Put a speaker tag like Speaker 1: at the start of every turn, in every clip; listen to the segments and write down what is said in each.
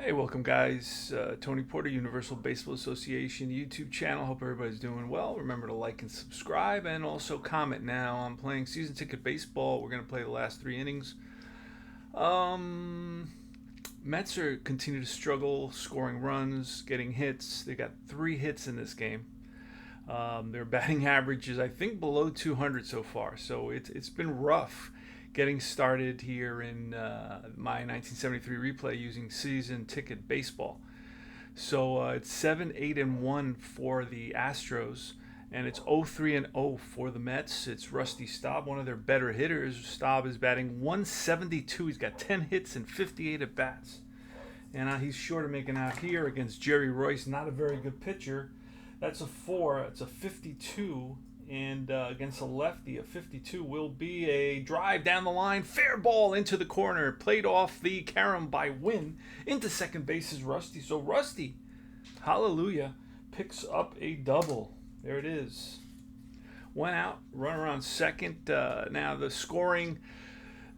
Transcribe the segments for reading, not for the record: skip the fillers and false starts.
Speaker 1: Hey, welcome, guys. Tony Porter, Universal Baseball Association YouTube channel. Hope everybody's doing well. Remember to like and subscribe and also comment. Now, I'm playing season ticket baseball. We're going to play the last three innings. Um, Mets are continue to struggle scoring runs, getting hits. They got 3 hits in this game. Their batting average is, I think, below 200 so far. So it's been rough getting started here in my 1973 replay using season ticket baseball. So it's 7-8-1 for the Astros, and it's 0-3-0 for the Mets. It's Rusty Staub, one of their better hitters. Staub is batting 172. He's got 10 hits and 58 at bats. And he's sure to make an out here against Jerry Royce, not a very good pitcher. That's a 4. It's a 52. And against a lefty, a 52 will be a drive down the line. Fair ball into the corner. Played off the carom by Wynn. Into second base is Rusty. So Rusty, hallelujah, picks up a double. There it is. Went out, run around second. Now the scoring,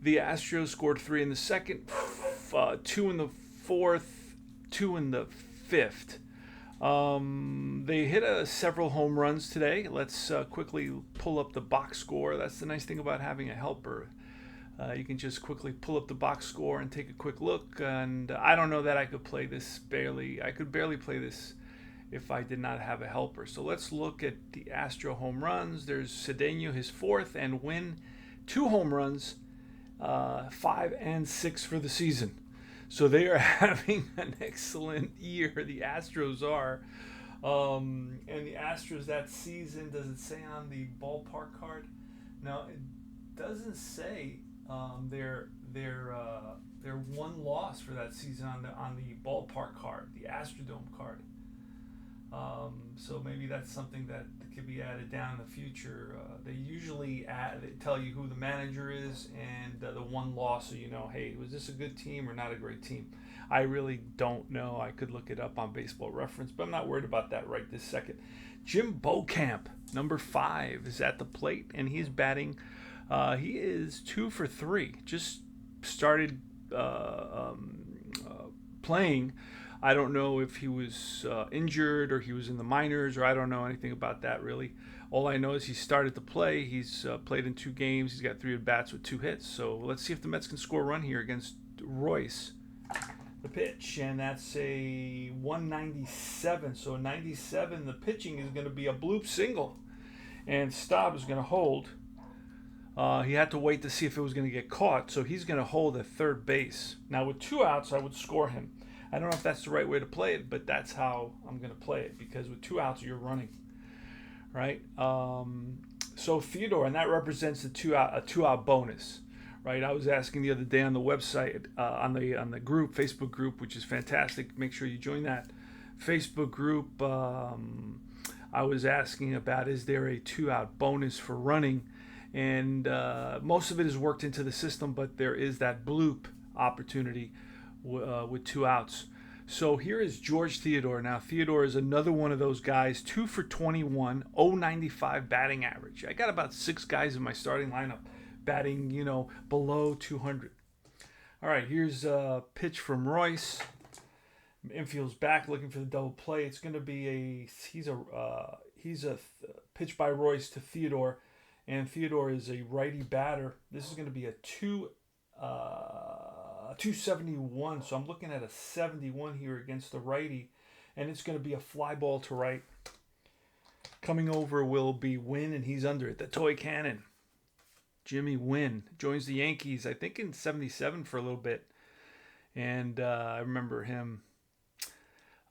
Speaker 1: the Astros scored 3 in the second, 2 in the fourth, 2 in the fifth. They hit several home runs today. Let's quickly pull up the box score. That's the nice thing about having a helper. You can just quickly pull up the box score and take a quick look. And I don't know that I could play this barely. I could barely play this if I did not have a helper. So let's look at the Astro home runs. There's Cedeno, his 4th, and Wynn, 2 home runs, 5 and 6 for the season. So they are having an excellent year. The Astros are. And the Astros that season, does it say on the ballpark card? No, it doesn't say their one loss for that season on the ballpark card, the Astrodome card. So maybe that's something that could be added down in the future. They usually they tell you who the manager is and the one loss, so you know, hey, was this a good team or not a great team? I really don't know. I could look it up on Baseball Reference, but I'm not worried about that right this second. Jim Beauchamp, number 5, is at the plate, and he's batting. He is 2 for 3. Just started playing. I don't know if he was injured or he was in the minors, or I don't know anything about that really. All I know is he started to play. He's played in 2 games. He's got 3 at bats with 2 hits. So let's see if the Mets can score a run here against Royce. The pitch, and that's a 197. So 97, the pitching is going to be a bloop single, and Staub is going to hold. He had to wait to see if it was going to get caught, so he's going to hold at third base. Now with 2 outs, I would score him. I don't know if that's the right way to play it, but that's how I'm going to play it, because with 2 outs, you're running, right? So Theodore, and that represents a 2-out bonus, right? I was asking the other day on the website, on the group, Facebook group, which is fantastic. Make sure you join that Facebook group. I was asking about, is there a 2-out bonus for running? And most of it is worked into the system, but there is that bloop opportunity with 2 outs. So here is George Theodore. Now, Theodore is another one of those guys, 2 for 21, 0.95 batting average. I got about 6 guys in my starting lineup batting, below 200. All right, here's a pitch from Royce. Infield's back looking for the double play. It's going to be he's a pitch by Royce to Theodore, and Theodore is a righty batter. This is going to be a 271, so I'm looking at a 71 here against the righty, and it's going to be a fly ball to right. Coming over will be Wynn, and he's under it. The toy cannon. Jimmy Wynn joins the Yankees, I think in 77 for a little bit, and I remember him.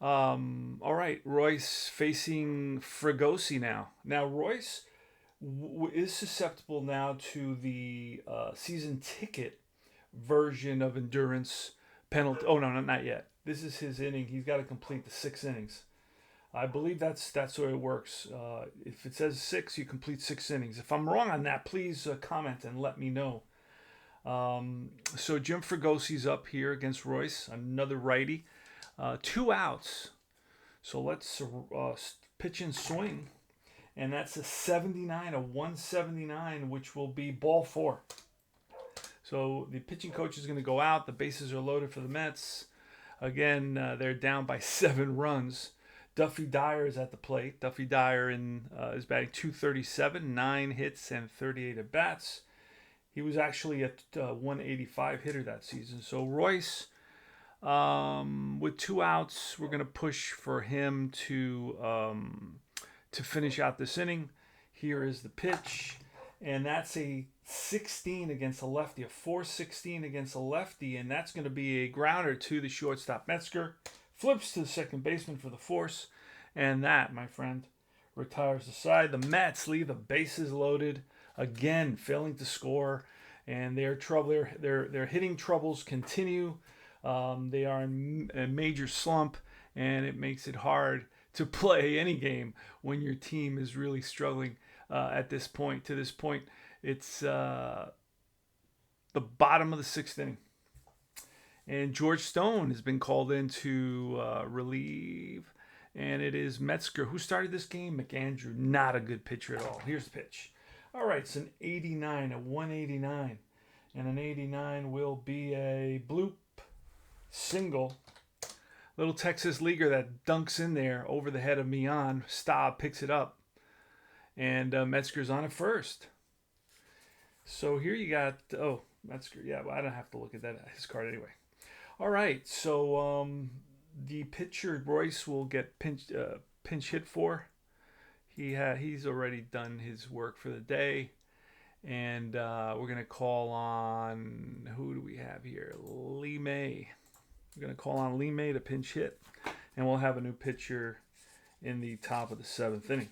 Speaker 1: All right, Royce facing Fregosi now. Now, Royce is susceptible now to the season ticket version of endurance penalty. Oh no, not yet. This is his inning. He's got to complete the 6 innings. I believe that's the way it works. If it says 6, you complete 6 innings. If I'm wrong on that, please comment and let me know. So Jim Fregosi's up here against Royce, another righty. 2 outs. So let's pitch and swing. And that's a 79, a 179, which will be ball 4. So the pitching coach is going to go out. The bases are loaded for the Mets. Again, they're down by 7 runs. Duffy Dyer is at the plate. Duffy Dyer is batting .237, 9 hits and 38 at bats. He was actually a 185 hitter that season. So Royce, with 2 outs, we're going to push for him to finish out this inning. Here is the pitch, and that's a 16 against a lefty, a 4-16 against a lefty, and that's going to be a grounder to the shortstop. Metzger flips to the second baseman for the force, and that, my friend, retires the side. The Mets leave the bases loaded, again failing to score, and their hitting troubles continue. They are in a major slump, and it makes it hard to play any game when your team is really struggling at this point. To this point, it's the bottom of the 6th inning. And George Stone has been called in to relieve. And it is Metzger who started this game. McAndrew, not a good pitcher at all. Here's the pitch. All right, it's an 89, a 189. And an 89 will be a bloop single. Little Texas leaguer that dunks in there over the head of Mian. Staub picks it up. And Metzger's on at first. So here you got, Metzger. Yeah, well, I don't have to look at his card anyway. All right, so the pitcher, Royce, will get pinch hit for. He's already done his work for the day. And we're going to call on, who do we have here? Lee May. We're going to call on Lee May to pinch hit, and we'll have a new pitcher in the top of the 7th inning.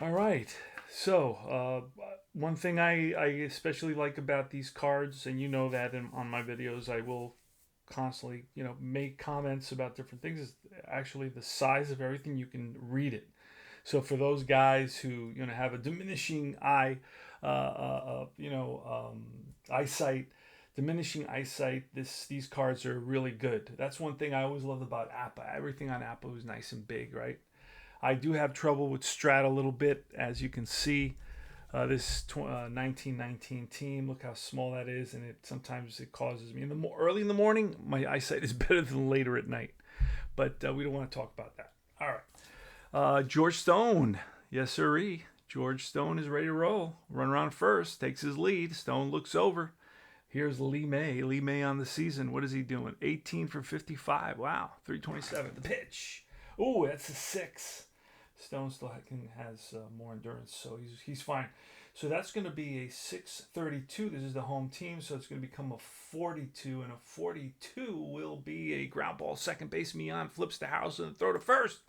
Speaker 1: All right. So one thing I especially like about these cards, and you know that on my videos, I will constantly make comments about different things, is actually the size of everything. You can read it. So for those guys who have a diminishing eyesight. Diminishing eyesight, these cards are really good. That's one thing I always loved about Appa. Everything on Appa was nice and big, right? I do have trouble with Strat a little bit, as you can see. This 1919 team, look how small that is, and sometimes it causes me. Early in the morning, my eyesight is better than later at night. But we don't want to talk about that. All right. George Stone. Yes, sirree. George Stone is ready to roll. Runner on first, takes his lead. Stone looks over. Here's Lee May. Lee May on the season. What is he doing? 18 for 55. Wow. 327. The pitch. Ooh, that's a 6. Stone still has more endurance, so he's fine. So that's going to be a 632. This is the home team, so it's going to become a 42, and a 42 will be a ground ball. Second base, Mian flips to House and throw to first.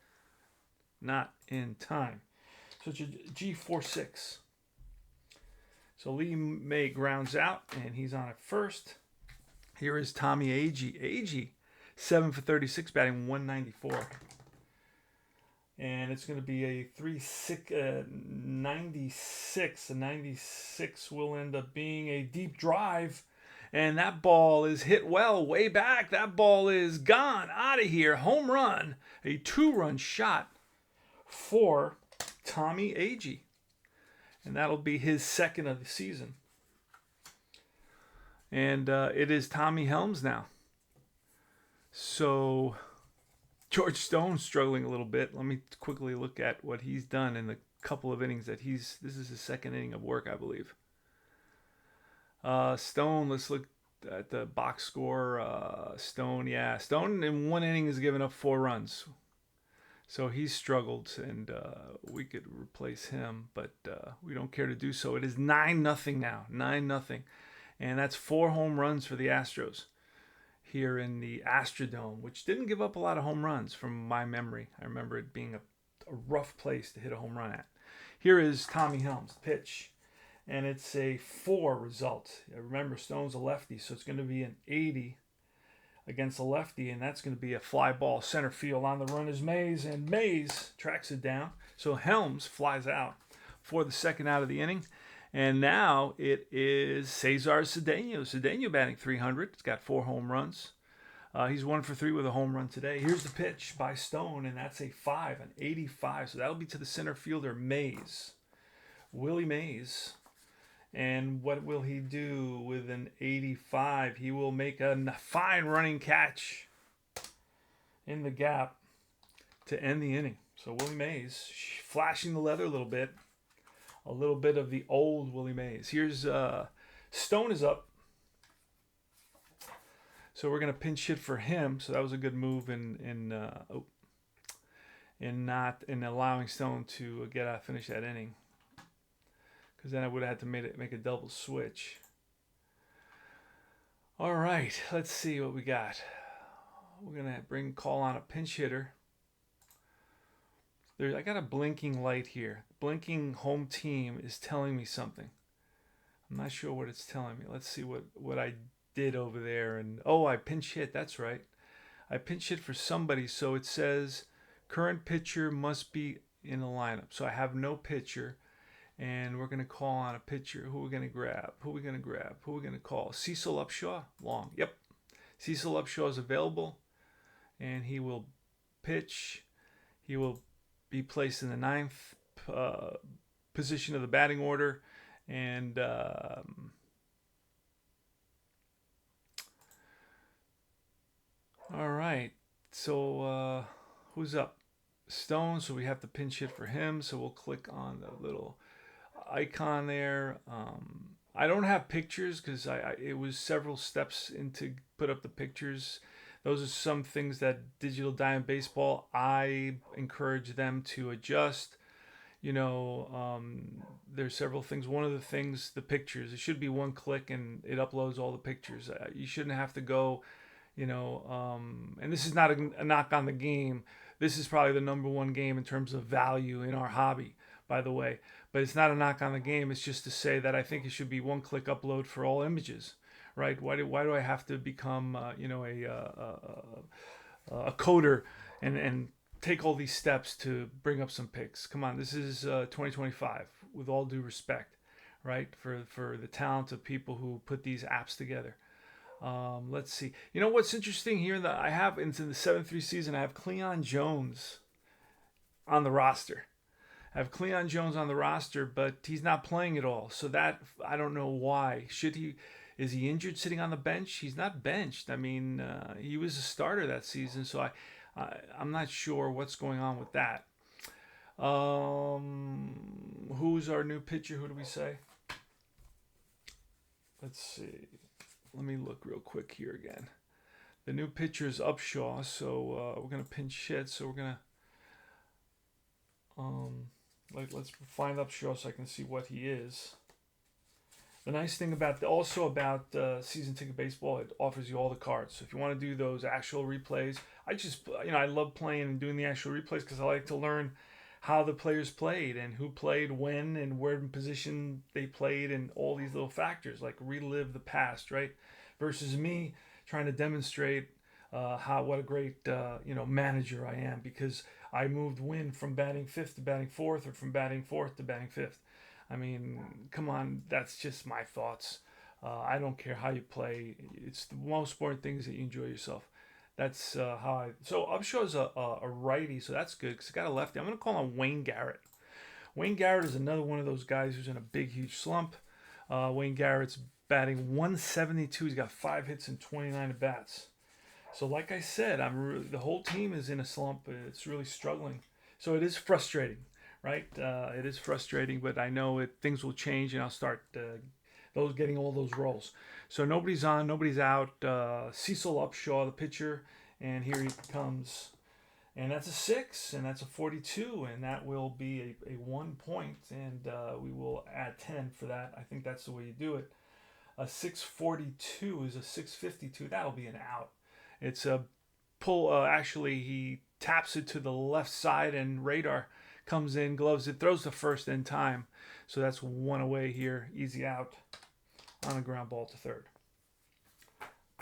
Speaker 1: Not in time. So it's a G46. So Lee May grounds out, and he's on at first. Here is Tommy Agee. Agee, 7 for 36, batting 194. And it's going to be a 96. The 96 will end up being a deep drive. And that ball is hit well, way back. That ball is gone, out of here. Home run. A 2-run shot for Tommy Agee. And that'll be his second of the season. And it is Tommy Helms now. So George Stone's struggling a little bit. Let me quickly look at what he's done in the couple of innings that this is his second inning of work, I believe. Stone, let's look at the box score. Stone in one inning has given up 4 runs. So he's struggled, and we could replace him, but we don't care to do so. It is 9-0 now, 9-0. And that's 4 home runs for the Astros here in the Astrodome, which didn't give up a lot of home runs from my memory. I remember it being a rough place to hit a home run at. Here is Tommy Helms, pitch, and it's a 4 result. Remember, Stone's a lefty, so it's going to be an 80 against a lefty, and that's going to be a fly ball center field. On the run is Mays, and Mays tracks it down. So Helms flies out for the second out of the inning. And now it is Cesar Cedeno. Cedeno batting 300. He's got 4 home runs. He's 1 for 3 with a home run today. Here's the pitch by Stone, and that's a 5, an 85. So that'll be to the center fielder, Mays. Willie Mays. And what will he do with an 85? He will make a fine running catch in the gap to end the inning. So Willie Mays flashing the leather a little bit of the old Willie Mays. Here's Stone is up. So we're going to pinch hit for him. So that was a good move in allowing Stone to finish that inning. Because then I would have had to make a double switch. All right, let's see what we got. We're going to call on a pinch hitter. I got a blinking light here. Blinking home team is telling me something. I'm not sure what it's telling me. Let's see what I did over there. And I pinch hit. That's right. I pinch hit for somebody. So it says current pitcher must be in the lineup. So I have no pitcher. And we're going to call on a pitcher. Who are we going to grab? Who are we going to call? Cecil Upshaw? Long. Yep. Cecil Upshaw is available. And he will pitch. He will be placed in the ninth position of the batting order. And all right. So who's up? Stone. So we have to pinch hit for him. So we'll click on the little icon there. I don't have pictures because it was several steps into put up the pictures. Those are some things that Digital Diamond Baseball, I encourage them to adjust. There's several things. One of the things, the pictures, it should be one click and it uploads all the pictures. You shouldn't have to go, and this is not a knock on the game. This is probably the number one game in terms of value in our hobby, by the way. But it's not a knock on the game. It's just to say that I think it should be one click upload for all images. Right? Why do I have to become a coder and take all these steps to bring up some pics? Come on, this is 2025. With all due respect, right? For the talent of people who put these apps together. Let's see. What's interesting here that I have into the 7-3 season, I have Cleon Jones on the roster. I have Cleon Jones on the roster, but he's not playing at all. So that I don't know why. Is he injured sitting on the bench? He's not benched. I mean, he was a starter that season, so I'm not sure what's going on with that. Who's our new pitcher? Who do we say? Let's see. Let me look real quick here again. The new pitcher is Upshaw, so we're going to pinch hit. So we're going to let's find Upshaw so I can see what he is. The nice thing about Season Ticket Baseball, it offers you all the cards. So if you want to do those actual replays, I love playing and doing the actual replays because I like to learn how the players played and who played when and where in position they played and all these little factors, like relive the past, right? Versus me trying to demonstrate what a great manager I am because I moved Win from batting fifth to batting fourth or from batting fourth to batting fifth. I mean, come on, that's just my thoughts. I don't care how you play. It's the most important thing is that you enjoy yourself. That's how I... So Upshaw's a righty, so that's good because I got a lefty. I'm going to call him Wayne Garrett. Wayne Garrett is another one of those guys who's in a big, huge slump. Wayne Garrett's batting 172. He's got 5 hits and 29 at-bats. So like I said, the whole team is in a slump. It's really struggling. So it is frustrating. Right, it is frustrating, but I know things will change, and I'll start getting all those roles. So nobody's on, nobody's out. Cecil Upshaw, the pitcher, and here he comes, and that's a 6, and that's a 42, and that will be a 1 point, and we will add 10 for that. I think that's the way you do it. A 642 is a 652. That'll be an out. It's a pull. Actually, he taps it to the left side, and Radar comes in, gloves it, throws the first in time. So that's 1 away here. Easy out on a ground ball to third.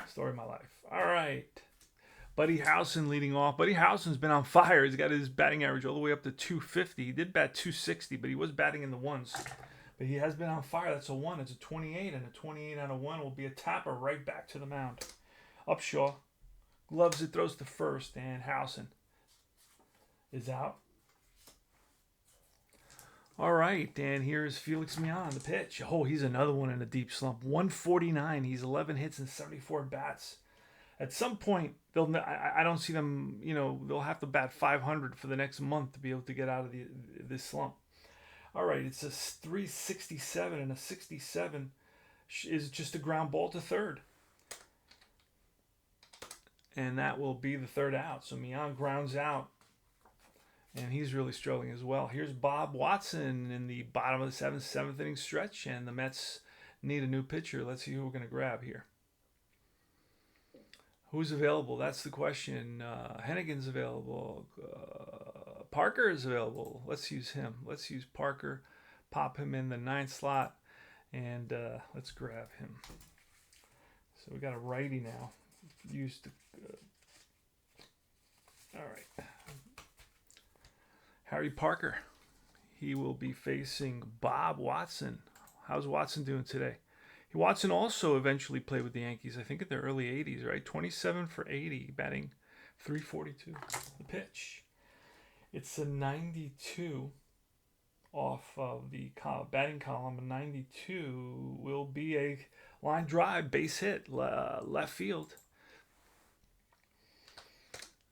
Speaker 1: Story of my life. All right. Buddy Howson leading off. Buddy Howson's been on fire. He's got his batting average all the way up to 250. He did bat 260, but he was batting in the ones. But he has been on fire. That's a 1. It's a 28, and a 28 on a 1 will be a tapper right back to the mound. Upshaw gloves it, throws to first, and Howson is out. All right, and here's Felix Mian on the pitch. Oh, he's another one in a deep slump. 149. He's 11 hits and 74 bats. At some point, they'll. I don't see them. They'll have to bat 500 for the next month to be able to get out of this slump. All right, it's a 367, and a 67 is just a ground ball to third, and that will be the third out. So Mian grounds out, and he's really struggling as well. Here's Bob Watson in the bottom of the seventh inning stretch, and the Mets need a new pitcher. Let's see who we're going to grab here. Who's available? That's the question. Hennigan's available. Parker is available. Let's use him. Let's use Parker. Pop him in the 9th slot, and let's grab him. So we got a righty now. Used to. All right. Harry Parker. He will be facing Bob Watson. How's Watson doing today? Watson also eventually played with the Yankees, I think in the early 80s, right? 27 for 80, batting 342. The pitch. It's a 92 off of the batting column. A 92 will be a line drive, base hit, left field.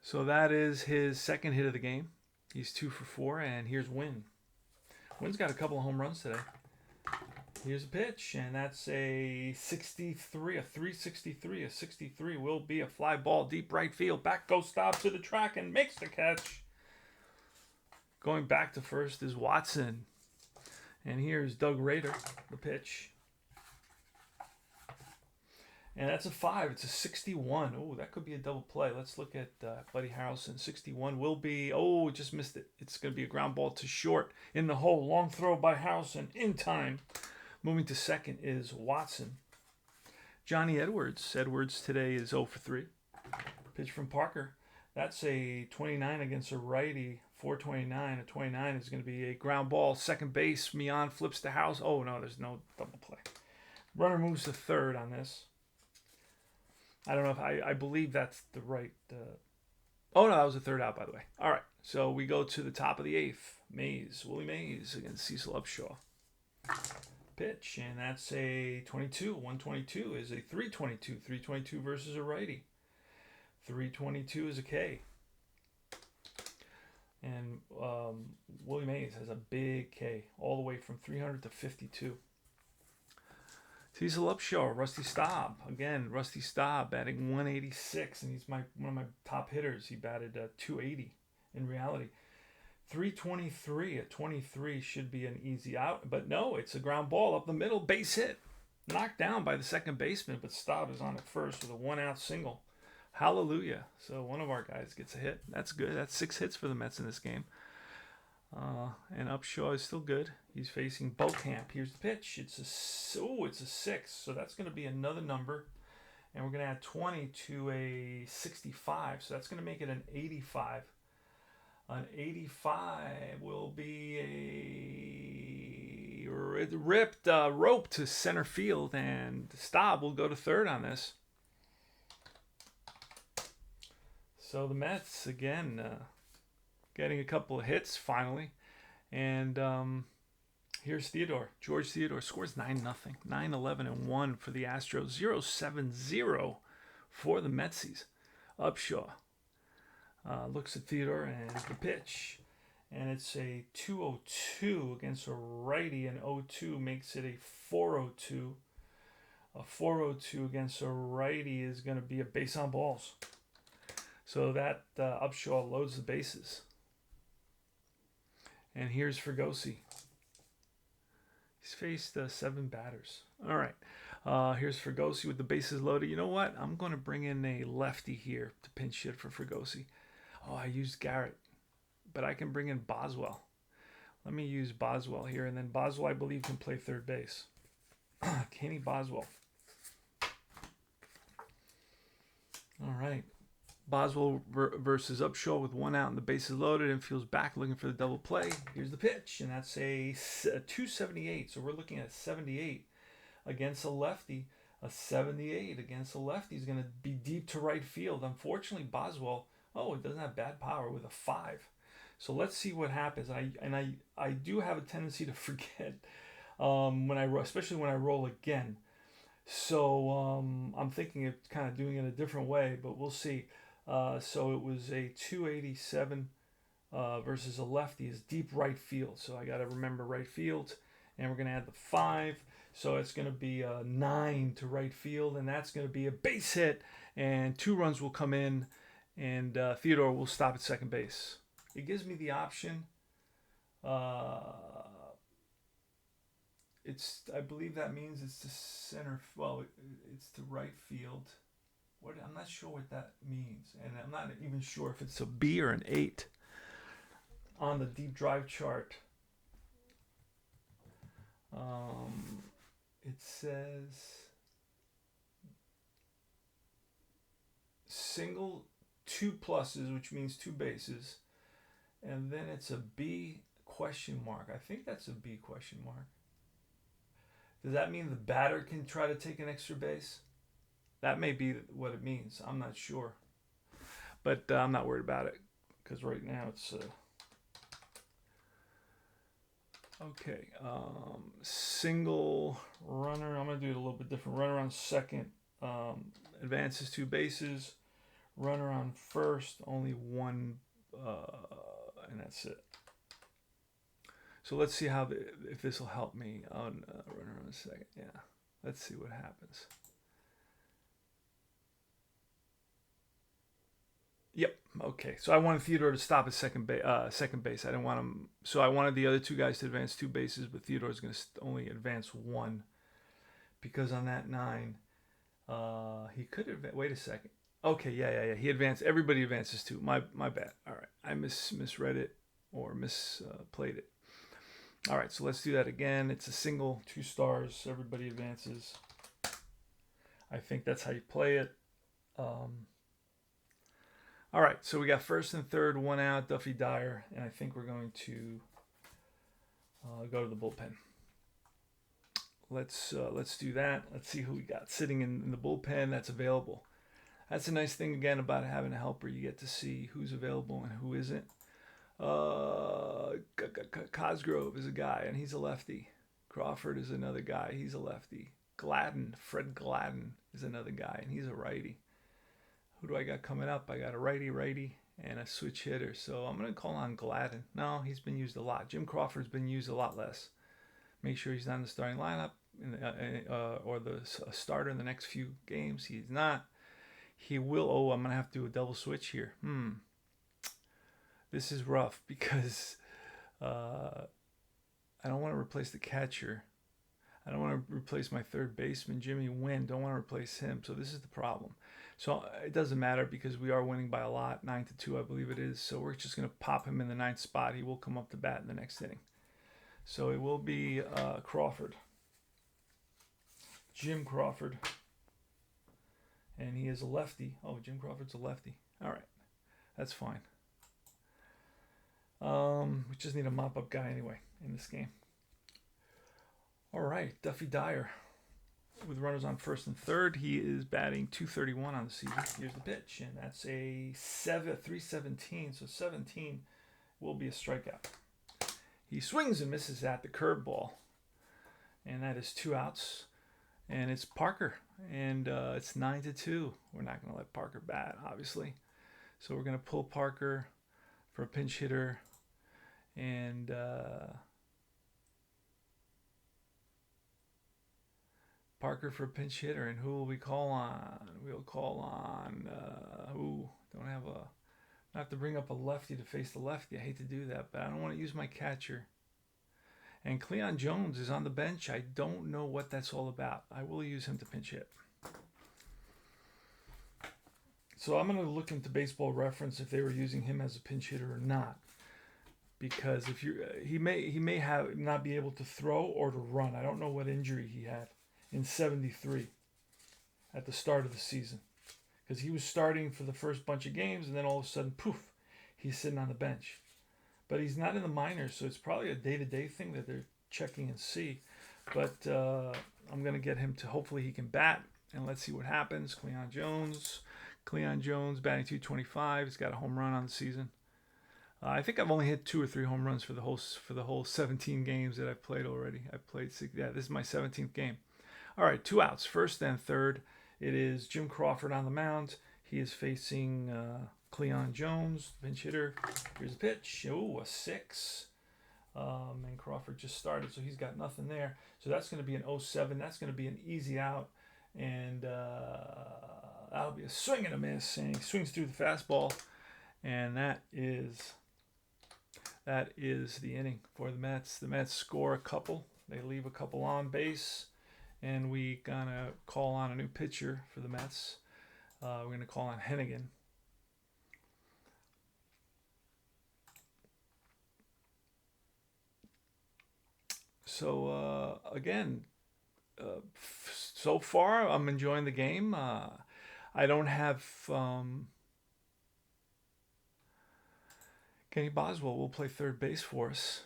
Speaker 1: So that is his second hit of the game. He's 2 for 4, and here's Wynn. Wynn's got a couple of home runs today. Here's a pitch, and that's a 63, a 363. A 63 will be a fly ball deep right field. Back goes Staub to the track and makes the catch. Going back to first is Watson. And here's Doug Rader, the pitch. And that's a 5. It's a 61. Oh, that could be a double play. Let's look at Buddy Harrelson. 61 will be, just missed it. It's going to be a ground ball to short in the hole. Long throw by Harrelson in time. Moving to second is Watson. Johnny Edwards. Edwards today is 0 for 3. Pitch from Parker. That's a 29 against a righty. 429. A 29 is going to be a ground ball. Second base. Mian flips to House. Oh, no, there's no double play. Runner moves to third on this. I don't know if I believe that's the right. Oh, no, that was the third out, by the way. All right. So we go to the top of the 8th. Willie Mays against Cecil Upshaw. Pitch, and that's a 22. 122 is a 322. 322 versus a righty. 322 is a K. And Willie Mays has a big K, all the way from 300 to 52. Cecil Upshaw, Rusty Staub. Again, Rusty Staub batting 186, and he's one of my top hitters. He batted 280 in reality. 323 at 23 should be an easy out, but no, it's a ground ball up the middle, base hit. Knocked down by the second baseman, but Staub is on it first with a 1-out single. Hallelujah. So one of our guys gets a hit. That's good. That's 6 hits for the Mets in this game. And Upshaw is still good. He's facing Beaucamp. Here's the pitch. It's a 6. So that's going to be another number. And we're going to add 20 to a 65. So that's going to make it an 85. An 85 will be a ripped rope to center field, and Staub will go to third on this. So the Mets, again, getting a couple of hits finally. And here's Theodore. George Theodore scores 9-0. 9-11-1 for the Astros. 0-7-0 for the Metsies. Upshaw. Looks at Theodore and the pitch. And it's a 202 against a righty. And 0-2 makes it a 402. A 402 against a righty is going to be a base on balls. So that Upshaw loads the bases. And here's Fregosi. He's faced 7 batters. All right. Here's Fregosi with the bases loaded. You know what? I'm going to bring in a lefty here to pinch hit for Fregosi. Oh, I used Garrett, but I can bring in Boswell. Let me use Boswell here, and then Boswell, I believe, can play third base. Kenny Boswell. All right. Boswell versus Upshaw with 1 out and the bases loaded. Infield's back looking for the double play. Here's the pitch, and that's a 278. So we're looking at 78 against a lefty. A 78 against a lefty is going to be deep to right field. Unfortunately, Boswell, it doesn't have bad power with a 5. So let's see what happens. I do have a tendency to forget when I especially when I roll again. So I'm thinking of kind of doing it a different way, but we'll see. So it was a 287 versus a lefty is deep right field. So I got to remember right field, and we're going to add the 5. So it's going to be a 9 to right field, and that's going to be a base hit, and 2 runs will come in, and Theodore will stop at second base. It gives me the option. Uh, I believe that means it's to center. Well, it's to right field. I'm not sure what that means, and I'm not even sure if it's a B or an 8 on the deep drive chart. It says single 2 pluses, which means 2 bases, and then it's a B question mark. I think that's a B question mark. Does that mean the batter can try to take an extra base? That may be what it means. I'm not sure, but I'm not worried about it because right now it's okay. Single runner. I'm gonna do it a little bit different. Runner on second, advances 2 bases. Runner on first, only 1, and that's it. So let's see if this will help me on runner on second. Yeah, let's see what happens. Yep. Okay. So I wanted Theodore to stop at second base. I didn't want him. So I wanted the other 2 guys to advance 2 bases, but Theodore's going to only advance 1 because on that 9, he could advance. Wait a second. Okay. Yeah. He advanced. Everybody advances 2. My bad. All right. I misread it or misplayed it. All right. So let's do that again. It's a single, 2 stars. Everybody advances. I think that's how you play it. All right, so we got first and third, 1 out, Duffy Dyer, and I think we're going to go to the bullpen. Let's do that. Let's see who we got sitting in the bullpen that's available. That's a nice thing again about having a helper. You get to see who's available and who isn't. Cosgrove is a guy, and he's a lefty. Crawford is another guy. He's a lefty. Fred Gladden is another guy, and he's a righty. Who do I got coming up? I got a righty, and a switch hitter. So I'm going to call on Gladden. No, he's been used a lot. Jim Crawford's been used a lot less. Make sure he's not in the starting lineup or the starter in the next few games. He's not. He will. Oh, I'm going to have to do a double switch here. This is rough because I don't want to replace the catcher. I don't want to replace my third baseman, Jimmy Wynn. Don't want to replace him. So this is the problem. So it doesn't matter because we are winning by a lot, 9-2, I believe it is. So we're just going to pop him in the 9th spot. He will come up to bat in the next inning. So it will be Crawford, Jim Crawford, and he is a lefty. Oh, Jim Crawford's a lefty. All right, that's fine. We just need a mop-up guy anyway in this game. All right, Duffy Dyer. With runners on first and third, he is batting .231 on the season. Here's the pitch, and that's a 317. So 17 will be a strikeout. He swings and misses at the curveball, and that is 2 outs. And it's Parker, and it's 9-2. We're not going to let Parker bat, obviously. So we're going to pull Parker for a pinch hitter, and Parker for a pinch hitter, and who will we call on? We'll call on who? I have to bring up a lefty to face the lefty. I hate to do that, but I don't want to use my catcher. And Cleon Jones is on the bench. I don't know what that's all about. I will use him to pinch hit. So I'm going to look into Baseball Reference if they were using him as a pinch hitter or not, because if he may have not be able to throw or to run. I don't know what injury he had in '73 at the start of the season, because he was starting for the first bunch of games, and then all of a sudden, poof, he's sitting on the bench. But he's not in the minors, so it's probably a day-to-day thing that they're checking and see. But I'm going to get him to, hopefully he can bat, and let's see what happens. Cleon Jones batting .225. He's got a home run on the season. I think I've only hit 2 or 3 home runs for the whole 17 games that I've played already. I've played six. Yeah, this is my 17th game. All right, 2 outs, first and third. It is Jim Crawford on the mound. He is facing Cleon Jones, pinch hitter. Here's a pitch. Oh, a 6. And Crawford just started, so he's got nothing there. So that's going to be an 0-7. That's going to be an easy out, and that'll be a swing and a miss. And he swings through the fastball, and that is the inning for the Mets. The Mets score a couple. They leave a couple on base, and we gonna call on a new pitcher for the Mets. We're gonna call on Hennigan. So again, so far I'm enjoying the game. I don't have Kenny Boswell will play third base for us.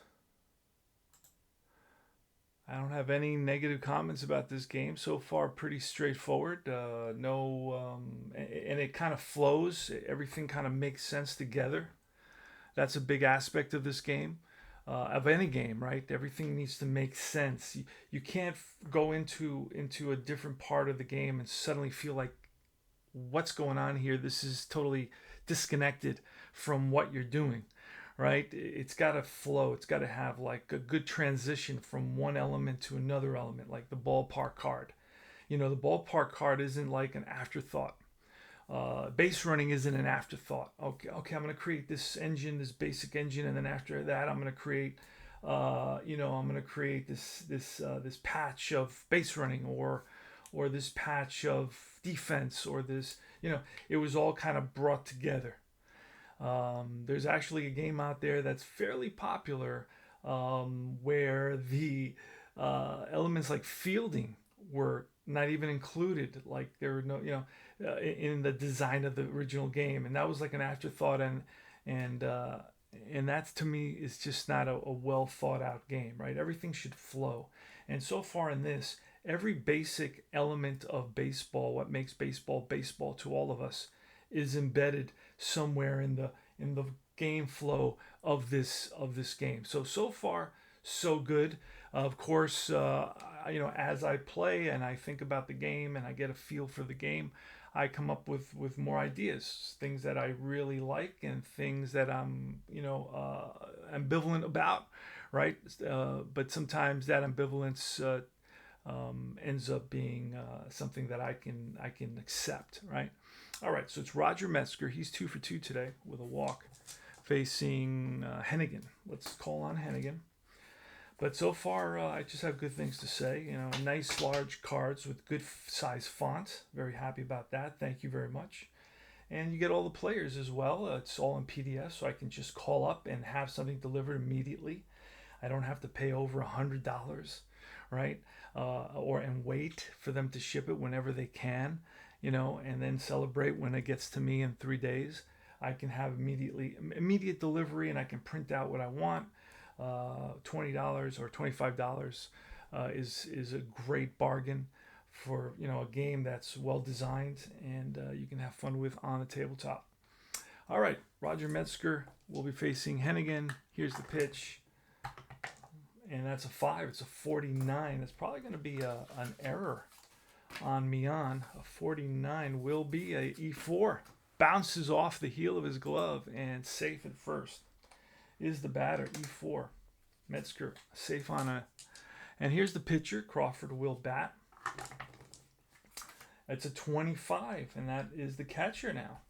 Speaker 1: I don't have any negative comments about this game so far. Pretty straightforward. And it kind of flows. Everything kind of makes sense together. That's a big aspect of this game, of any game, right? Everything needs to make sense. You can't go into a different part of the game and suddenly feel like, what's going on here? This is totally disconnected from what you're doing, right? It's got to flow. It's got to have like a good transition from one element to another element, like the ballpark card. The ballpark card isn't like an afterthought. Base running isn't an afterthought. Okay, I'm going to create this engine, this basic engine, and then after that, I'm going to create, I'm going to create this patch of base running, or this patch of defense, or this. It was all kind of brought together. There's actually a game out there that's fairly popular, where the elements like fielding were not even included. Like there were no, in the design of the original game, and that was like an afterthought, and that to me is just not a well thought out game, right? Everything should flow, and so far in this, every basic element of baseball, what makes baseball baseball to all of us, is embedded somewhere in the game flow of this game. So far so good. Of course, as I play and I think about the game and I get a feel for the game, I come up with more ideas, things that I really like and things that I'm ambivalent about, right? But sometimes that ambivalence ends up being something that I can accept, right? All right, so it's Roger Metzger. He's 2 for 2 today with a walk, facing Hennigan. Let's call on Hennigan. But so far, I just have good things to say. Nice large cards with good size font. Very happy about that. Thank you very much. And you get all the players as well. It's all in PDF, so I can just call up and have something delivered immediately. I don't have to pay over $100, right? And wait for them to ship it whenever they can, and then celebrate when it gets to me in 3 days. I can have immediate delivery, and I can print out what I want. $20 or $25 is a great bargain for a game that's well designed and you can have fun with on the tabletop. All right, Roger Metzger will be facing Hennigan. Here's the pitch, and that's a 5. It's a 49. It's probably going to be an error on Mian. A 49 will be a E4. Bounces off the heel of his glove, and safe at first is the batter. E4. Metzger safe on a. And here's the pitcher. Crawford will bat. It's a 25, and that is the catcher now.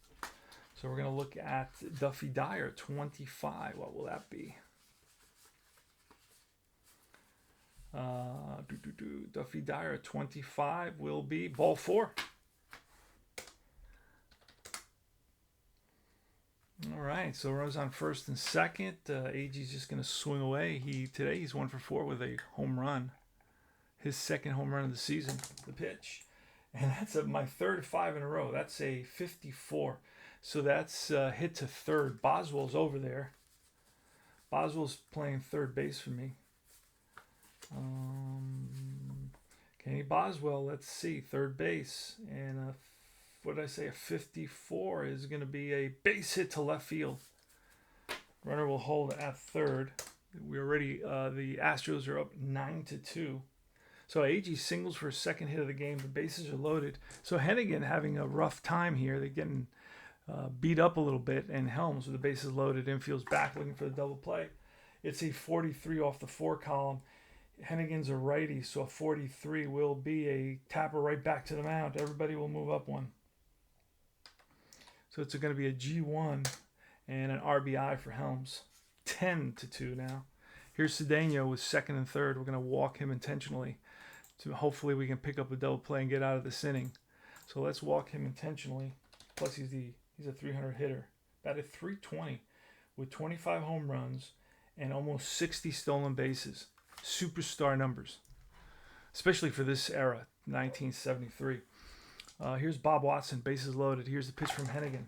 Speaker 1: So we're going to look at Duffy Dyer, 25. What will that be? Duffy Dyer, 25 will be ball 4. All right, so runners on first and second. AG's just going to swing away. Today he's 1 for 4 with a home run. His second home run of the season. The pitch. And that's my third 5 in a row. That's a 54. So that's hit to third. Boswell's over there. Boswell's playing third base for me. Kenny Boswell, let's see. Third base. And what did I say? A 54 is going to be a base hit to left field. Runner will hold at third. We already the Astros are up 9-2. So AG singles for a second hit of the game. The bases are loaded. So Hennigan having a rough time here. They're getting beat up a little bit. And Helms with the bases loaded, infield's back looking for the double play. It's a 43 off the 4 column. Hennigan's a righty, so a 43 will be a tapper right back to the mound. Everybody will move up one. So it's going to be a G1 and an RBI for Helms. 10-2 now. Here's Cedeno with second and third. We're going to walk him intentionally. So hopefully we can pick up a double play and get out of this inning. So let's walk him intentionally. Plus he's a 300 hitter. Batted .320 with 25 home runs and almost 60 stolen bases. Superstar numbers, especially for this era, 1973. Here's Bob Watson, bases loaded. Here's the pitch from Hennigan.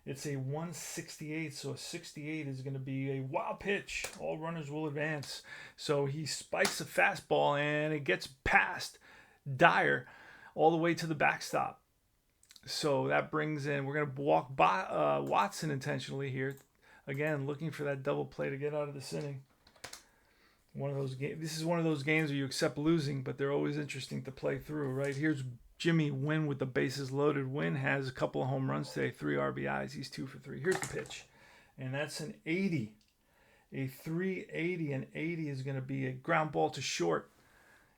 Speaker 1: It's a 168, so a 68 is going to be a wild pitch. All runners will advance. So he spikes a fastball, and it gets past Dyer all the way to the backstop. So that brings in, we're going to walk by Watson intentionally here. Again, looking for that double play to get out of this inning. This is one of those games where you accept losing, but they're always interesting to play through, right? Here's Jimmy Wynn with the bases loaded. Wynn has a couple of home runs today, 3 RBIs. He's 2 for 3. Here's the pitch, and that's an 80, a 380. An 80 is going to be a ground ball to short,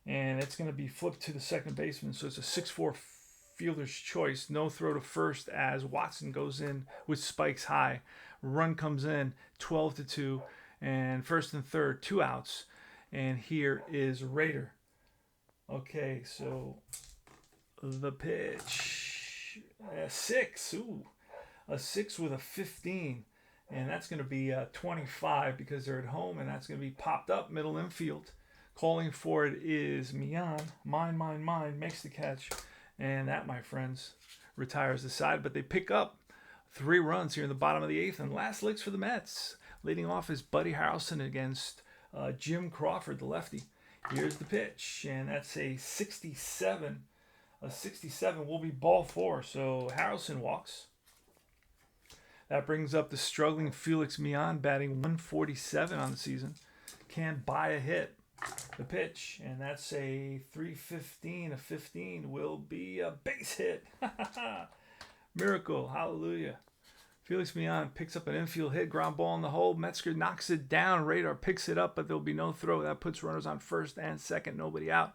Speaker 1: and it's going to be flipped to the second baseman. So it's a 6-4 fielder's choice. No throw to first as Watson goes in with spikes high. Run comes in, 12-2. And first and third, 2 outs. And here is Rader. Okay, so the pitch. A 6. Ooh. A 6 with a 15. And that's going to be a 25 because they're at home. And that's going to be popped up middle infield. Calling for it is Mian. Mine. Makes the catch. And that, my friends, retires the side. But they pick up 3 runs here in the bottom of the 8th. And last licks for the Mets. Leading off is Buddy Harrelson against Jim Crawford, the lefty. Here's the pitch, and that's a 67. A 67 will be ball 4, so Harrelson walks. That brings up the struggling Felix Mian, batting 147 on the season. Can't buy a hit. The pitch, and that's a 315. A 15 will be a base hit. Miracle, hallelujah. Felix Mian picks up an infield hit, ground ball in the hole. Metzger knocks it down. Radar picks it up, but there'll be no throw. That puts runners on first and second, nobody out.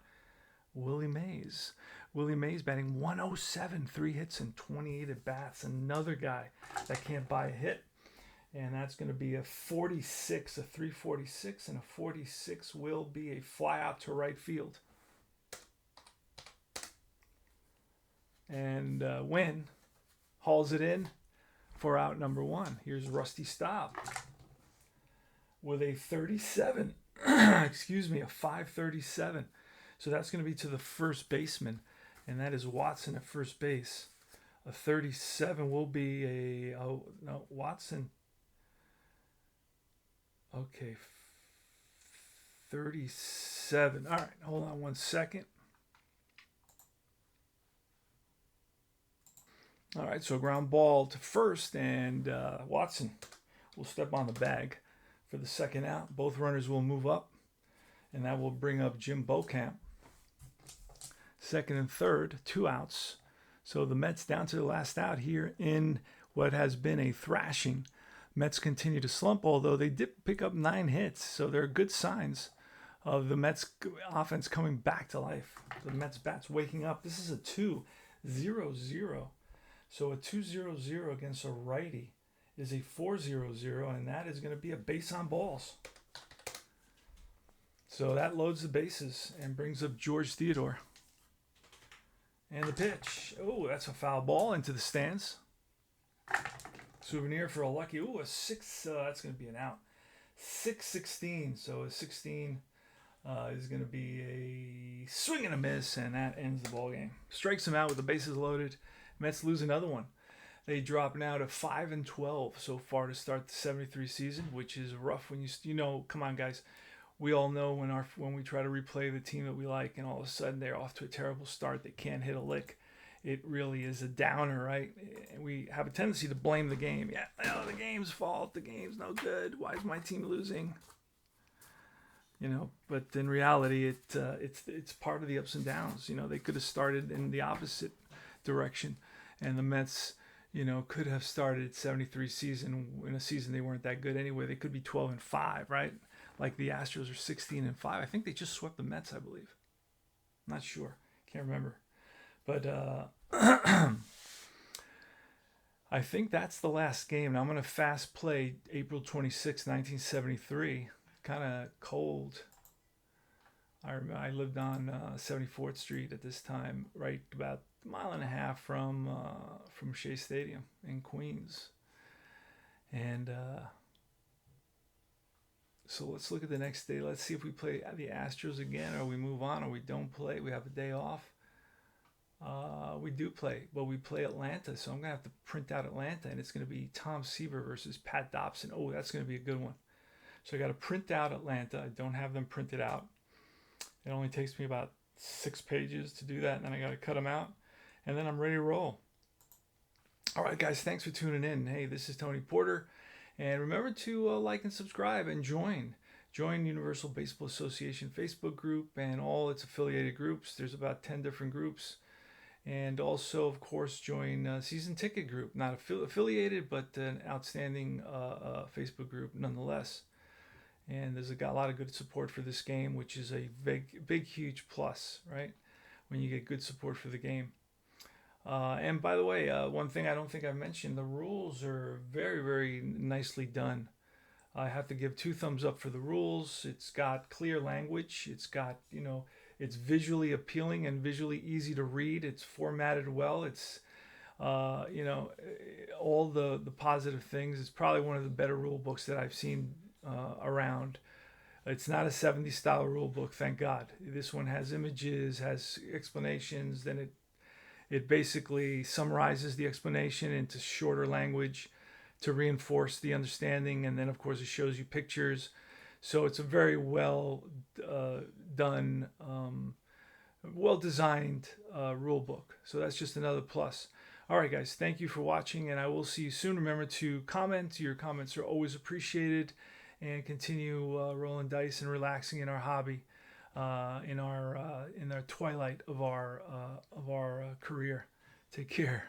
Speaker 1: Willie Mays batting 107, 3 hits and 28 at bats. Another guy that can't buy a hit. And that's going to be a 46, a 346, and a 46 will be a fly out to right field. And Wynn hauls it in for out number 1. Here's Rusty Staub with a 37. Excuse me, a 537. So that's going to be to the first baseman, and that is Watson at first base. A 37 will be Watson. Okay, 37. All right, hold on one second. All right, so ground ball to first, and Watson will step on the bag for the second out. Both runners will move up, and that will bring up Jim Beauchamp. Second and third, 2 outs. So the Mets down to the last out here in what has been a thrashing. Mets continue to slump, although they did pick up 9 hits, so there are good signs of the Mets offense coming back to life. The Mets bats waking up. This is a 2-0-0. So a 2-0-0 against a righty is a 4-0-0, and that is going to be a base on balls. So that loads the bases and brings up George Theodore. And the pitch. Oh, that's a foul ball into the stands. Souvenir for a lucky. Oh, a 6. That's going to be an out. 6-16. So a 16 is going to be a swing and a miss, and that ends the ball game. Strikes him out with the bases loaded. Mets lose another one. They drop now to 5-12 so far to start the 73 season, which is rough when come on guys. We all know when we try to replay the team that we like and all of a sudden they're off to a terrible start, they can't hit a lick. it really is a downer, right? And we have a tendency to blame the game. Yeah, oh, the game's fault. The game's no good. Why is my team losing? But in reality, it's part of the ups and downs. They could have started in the opposite direction, and the Mets, could have started 73 season in a season they weren't that good anyway. They could be 12-5, right? Like the Astros are 16-5. I think they just swept the Mets, I believe. Not sure, can't remember, but I think that's the last game. And I'm gonna fast play April 26, 1973. Kind of cold. I lived on 74th Street at this time, right about a mile and a half from Shea Stadium in Queens. And so let's look at the next day. Let's see if we play the Astros again, or we move on, or we don't play. We have a day off. We do play, but we play Atlanta. So I'm going to have to print out Atlanta, and it's going to be Tom Seaver versus Pat Dobson. Oh, that's going to be a good one. So I got to print out Atlanta. I don't have them printed out. It only takes me about 6 pages to do that, and then I got to cut them out, and then I'm ready to roll. All right, guys, thanks for tuning in. Hey, this is Tony Porter, and remember to like and subscribe and join Universal Baseball Association Facebook group and all its affiliated groups. There's about 10 different groups. And also, of course, join Season Ticket Group, not affiliated, but an outstanding Facebook group nonetheless. And there's got a lot of good support for this game, which is a big, huge plus, right? When you get good support for the game. And by the way, one thing I don't think I mentioned, the rules are very, very nicely done. I have to give 2 thumbs up for the rules. It's got clear language. It's got, it's visually appealing and visually easy to read. It's formatted well. It's, all the positive things. It's probably one of the better rule books that I've seen around. It's not a 70s style rule book, thank God. This one has images, has explanations. Then it basically summarizes the explanation into shorter language to reinforce the understanding. And then, of course, it shows you pictures. So it's a very well done, well designed rule book. So that's just another plus. All right, guys, thank you for watching, and I will see you soon. Remember to comment. Your comments are always appreciated, and continue rolling dice and relaxing in our hobby, in our twilight of our career. Take care.